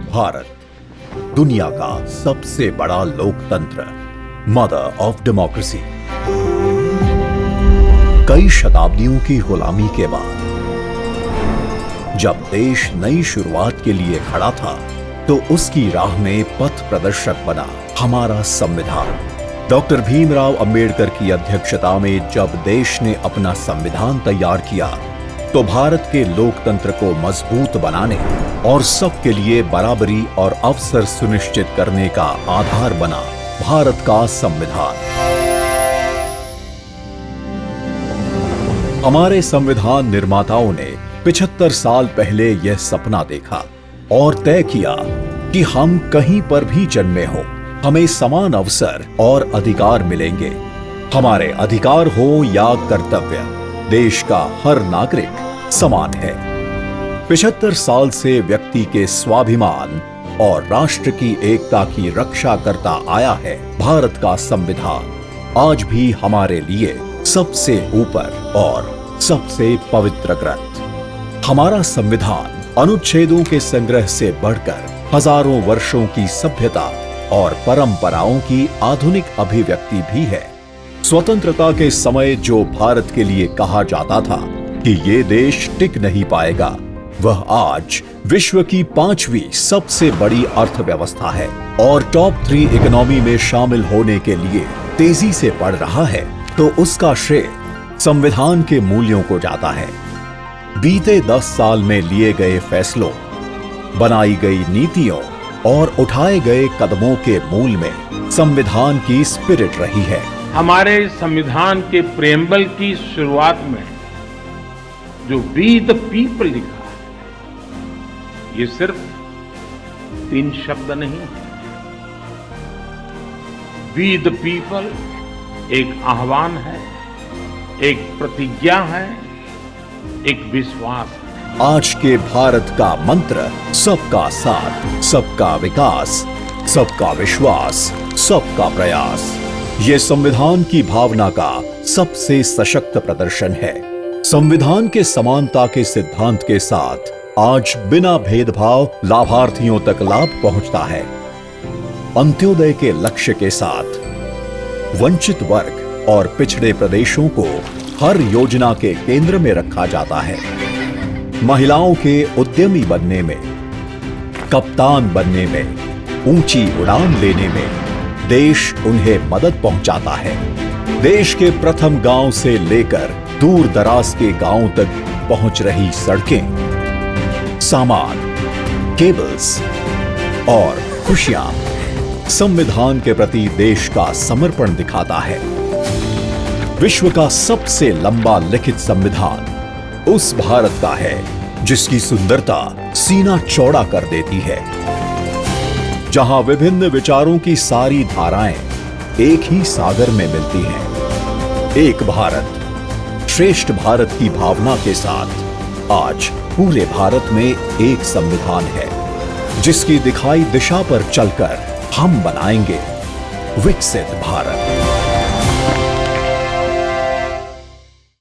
भारत दुनिया का सबसे बड़ा लोकतंत्र, मदर ऑफ डेमोक्रेसी। कई शताब्दियों की गुलामी के बाद जब देश नई शुरुआत के लिए खड़ा था, तो उसकी राह में पथ प्रदर्शक बना हमारा संविधान। डॉक्टर भीमराव अंबेडकर की अध्यक्षता में जब देश ने अपना संविधान तैयार किया, तो भारत के लोकतंत्र को मजबूत बनाने और सबके लिए बराबरी और अवसर सुनिश्चित करने का आधार बना भारत का संविधान। हमारे संविधान निर्माताओं ने 75 साल पहले यह सपना देखा और तय किया कि हम कहीं पर भी जन्मे हों, हमें समान अवसर और अधिकार मिलेंगे। हमारे अधिकार हो या कर्तव्य, देश का हर नागरिक समान है। 75 साल से व्यक्ति के स्वाभिमान और राष्ट्र की एकता की रक्षा करता आया है भारत का संविधान। आज भी हमारे लिए सबसे ऊपर और सबसे पवित्र ग्रंथ। हमारा संविधान अनुच्छेदों के संग्रह से बढ़कर हजारों वर्षों की सभ्यता और परंपराओं की आधुनिक अभिव्यक्ति भी है। स्वतंत्रता के समय जो भारत के लिए कहा जाता था कि ये देश टिक नहीं पाएगा, वह आज विश्व की 5वीं सबसे बड़ी अर्थव्यवस्था है और टॉप 3 इकोनॉमी में शामिल होने के लिए तेजी से बढ़ रहा है, तो उसका श्रेय संविधान के मूल्यों को जाता है। बीते 10 साल में लिए गए फैसलों, बनाई गई नीतियों और उठाए गए कदमों के मूल में संविधान की स्पिरिट रही है। हमारे संविधान के प्रेम्बल की शुरुआत में जो वी द पीपल लिखा है, ये सिर्फ 3 शब्द नहीं है। वी द पीपल एक आह्वान है, एक प्रतिज्ञा है, एक विश्वास है। आज के भारत का मंत्र सबका साथ, सबका विकास, सबका विश्वास, सबका प्रयास। ये संविधान की भावना का सबसे सशक्त प्रदर्शन है। संविधान के समानता के सिद्धांत के साथ आज बिना भेदभाव लाभार्थियों तक लाभ पहुंचता है। अंत्योदय के लक्ष्य के साथ वंचित वर्ग और पिछड़े प्रदेशों को हर योजना के केंद्र में रखा जाता है। महिलाओं के उद्यमी बनने में, कप्तान बनने में, ऊंची उड़ान लेने में देश उन्हें मदद पहुंचाता है। देश के प्रथम गांव से लेकर दूर दराज के गांवों तक पहुंच रही सड़कें, सामान, केबल्स और खुशियां संविधान के प्रति देश का समर्पण दिखाता है। विश्व का सबसे लंबा लिखित संविधान उस भारत का है जिसकी सुंदरता सीना चौड़ा कर देती है, जहां विभिन्न विचारों की सारी धाराएं एक ही सागर में मिलती हैं। एक भारत श्रेष्ठ भारत की भावना के साथ आज पूरे भारत में एक संविधान है, जिसकी दिखाई दिशा पर चलकर हम बनाएंगे विकसित भारत।